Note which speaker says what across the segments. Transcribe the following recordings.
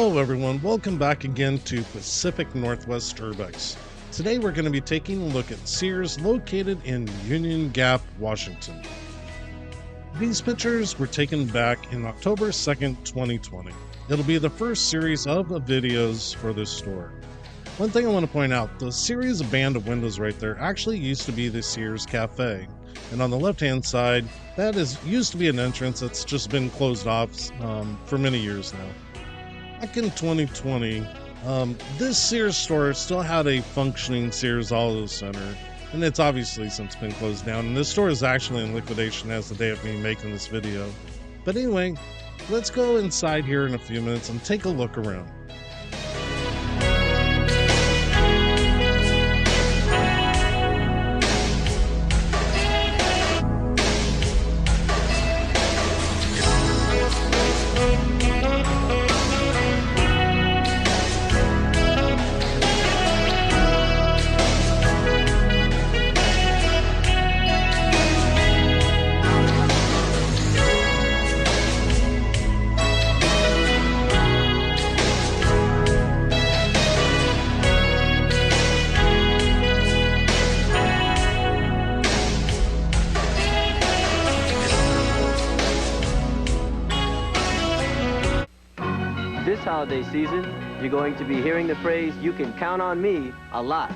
Speaker 1: Hello everyone, welcome back again to Pacific Northwest Urbex. Today we're going to be taking a look at Sears located in Union Gap, Washington. These pictures were taken back in October 2nd, 2020. It'll be the first series of videos for this store. One thing I want to point out, the Series band of windows right there actually used to be the Sears Cafe. And on the left-hand side, that used to be an entrance that's just been closed off for many years now. Back in 2020, this Sears store still had a functioning Sears Auto Center, and it's obviously since been closed down, and this store is actually in liquidation as the day of me making this video. But anyway, let's go inside here in a few minutes and take a look around.
Speaker 2: This holiday season, you're going to be hearing the phrase, "You can count on me," a lot.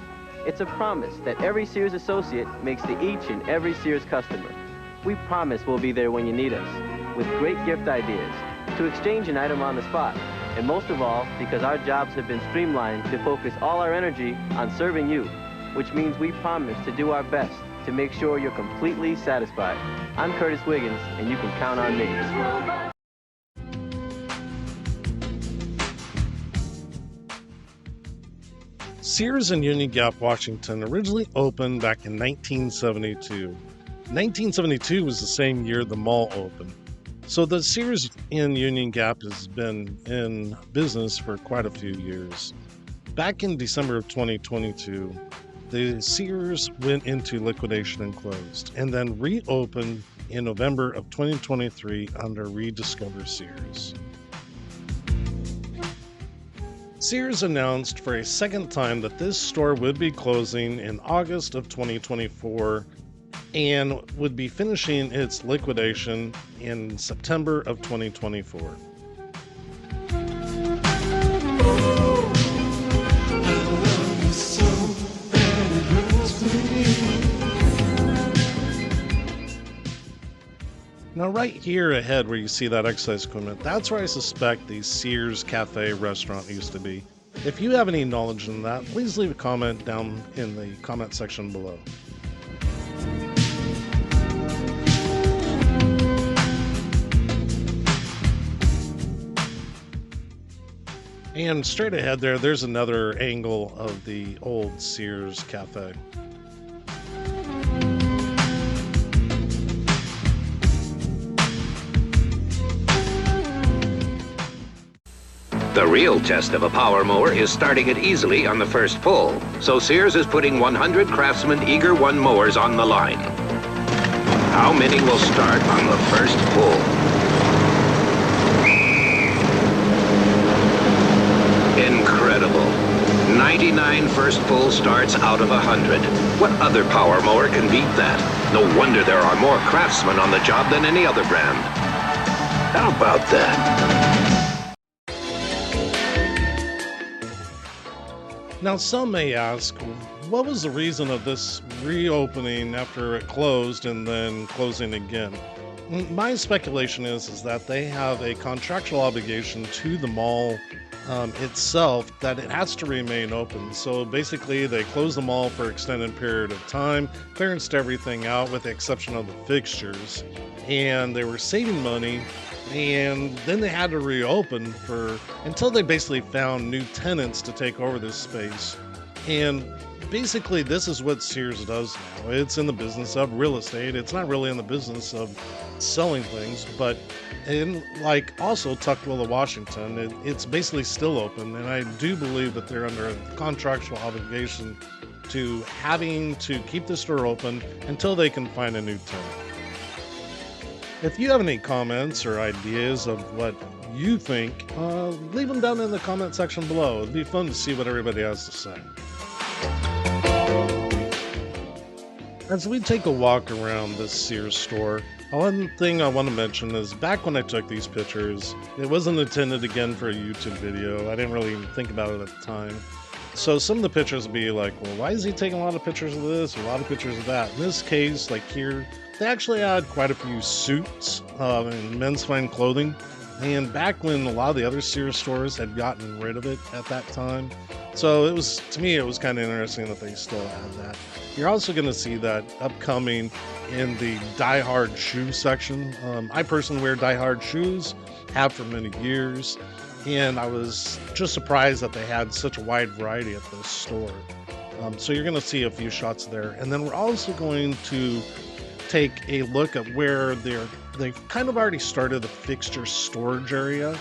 Speaker 2: It's a promise that every Sears associate makes to each and every Sears customer. We promise we'll be there when you need us, with great gift ideas, to exchange an item on the spot, and most of all, because our jobs have been streamlined to focus all our energy on serving you, which means we promise to do our best to make sure you're completely satisfied. I'm Curtis Wiggins, and you can count on me.
Speaker 1: Sears in Union Gap, Washington originally opened back in 1972. 1972 was the same year the mall opened. So the Sears in Union Gap has been in business for quite a few years. Back in December of 2022, the Sears went into liquidation and closed, and then reopened in November of 2023 under Rediscover Sears. Sears announced for a second time that this store would be closing in August of 2024 and would be finishing its liquidation in September of 2024. Now right here ahead where you see that exercise equipment, that's where I suspect the Sears Cafe restaurant used to be. If you have any knowledge in that, please leave a comment down in the comment section below. And straight ahead there's another angle of the old Sears Cafe.
Speaker 3: The real test of a power mower is starting it easily on the first pull, so Sears is putting 100 Craftsman Eager 1 mowers on the line. How many will start on the first pull? Incredible. 99 first pull starts out of 100. What other power mower can beat that? No wonder there are more Craftsman on the job than any other brand. How about that?
Speaker 1: Now some may ask, what was the reason of this reopening after it closed and then closing again? My speculation is that they have a contractual obligation to the mall itself that it has to remain open. So basically they closed the mall for an extended period of time, clearanced everything out with the exception of the fixtures, and they were saving money. And then they had to reopen until they basically found new tenants to take over this space. And basically this is what Sears does now. It's in the business of real estate. It's not really in the business of selling things, but like also Tukwila, Washington, it's basically still open. And I do believe that they're under a contractual obligation to having to keep the store open until they can find a new tenant. If you have any comments or ideas of what you think. Leave them down in the comment section below. It'd be fun to see what everybody has to say. As we take a walk around this Sears store, one thing I want to mention is back when I took these pictures, it wasn't intended again for a YouTube video. I didn't really even think about it at the time. So some of the pictures would be like, well, why is he taking a lot of pictures of this, a lot of pictures of that? In this case, like here, they actually had quite a few suits and men's fine clothing. And back when a lot of the other Sears stores had gotten rid of it at that time. So it was, to me, it was kind of interesting that they still had that. You're also going to see that upcoming in the Die Hard shoe section. I personally wear Die Hard shoes, have for many years. And I was just surprised that they had such a wide variety at this store. So you're going to see a few shots there. And then we're also going to take a look at where they've kind of already started the fixture storage area.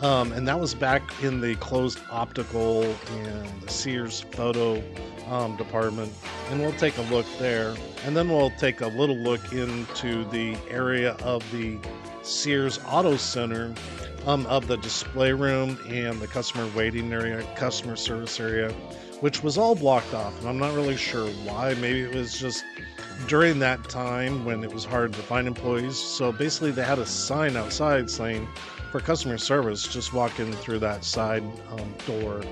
Speaker 1: And that was back in the closed optical and the Sears photo department. And we'll take a look there. And then we'll take a little look into the area of the Sears Auto Center, of the display room and the customer waiting area, customer service area, which was all blocked off. And I'm not really sure why. Maybe it was just during that time when it was hard to find employees. So basically they had a sign outside saying, for customer service, just walk in through that side door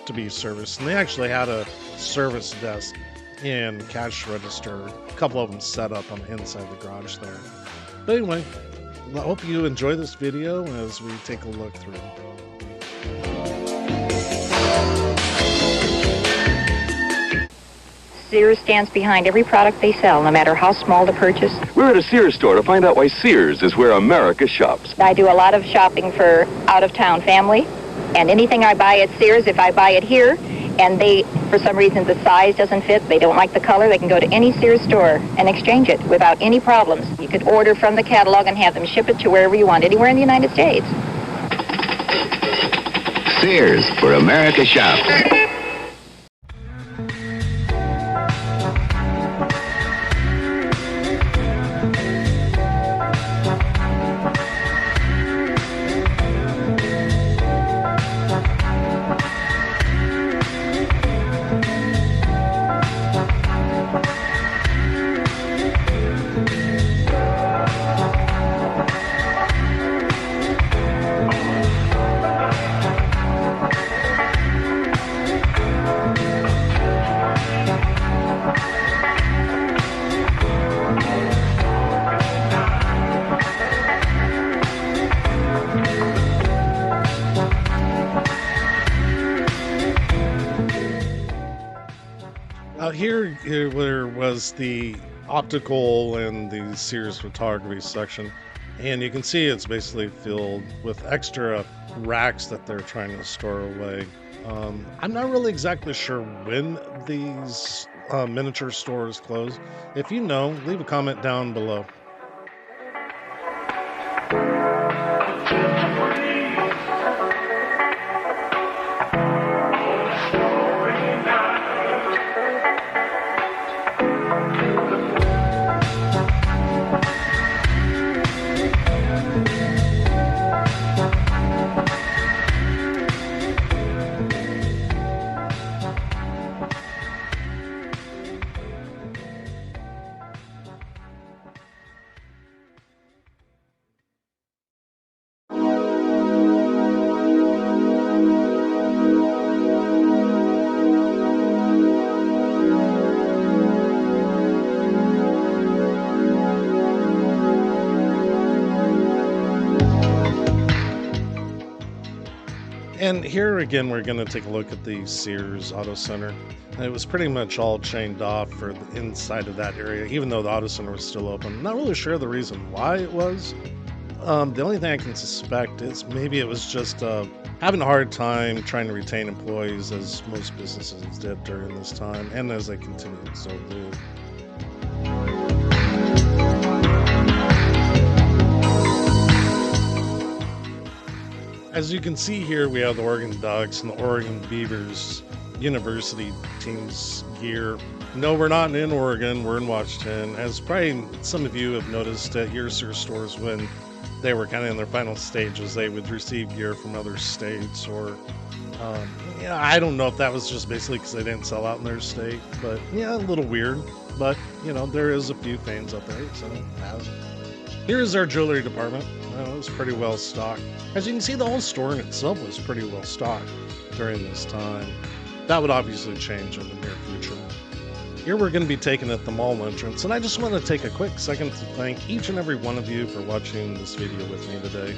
Speaker 1: to be serviced. And they actually had a service desk and cash register, a couple of them set up on the inside of the garage there. But anyway, I hope you enjoy this video as we take a look through.
Speaker 4: Sears stands behind every product they sell, no matter how small the purchase.
Speaker 5: We're at a Sears store to find out why Sears is where America shops.
Speaker 4: I do a lot of shopping for out-of-town family, and anything I buy at Sears, if I buy it here, and they, for some reason, the size doesn't fit, they don't like the color, they can go to any Sears store and exchange it without any problems. You could order from the catalog and have them ship it to wherever you want, anywhere in the United States.
Speaker 3: Sears, where America shops.
Speaker 1: Here where was the optical and the Sears photography section, and you can see it's basically filled with extra racks that they're trying to store away. I'm not really exactly sure when these miniature stores close. If you know, leave a comment down below. And here again, we're going to take a look at the Sears Auto Center. It was pretty much all chained off for the inside of that area, even though the Auto Center was still open. Not really sure the reason why it was. The only thing I can suspect is maybe it was just having a hard time trying to retain employees, as most businesses did during this time, and as they continue to still do. As you can see here, we have the Oregon Ducks and the Oregon Beavers University team's gear. No, we're not in Oregon, we're in Washington. As probably some of you have noticed at your Sears stores when they were kind of in their final stages, they would receive gear from other states, or yeah, I don't know if that was just basically because they didn't sell out in their state, but yeah, a little weird. But there is a few fans out there, so here is our jewelry department. It was pretty well stocked. As you can see, the whole store in itself was pretty well stocked during this time. That would obviously change in the near future. Here we're going to be taking at the mall entrance, and I just want to take a quick second to thank each and every one of you for watching this video with me today.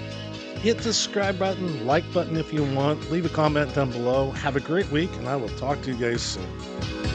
Speaker 1: Hit the subscribe button, like button if you want, leave a comment down below. Have a great week, and I will talk to you guys soon.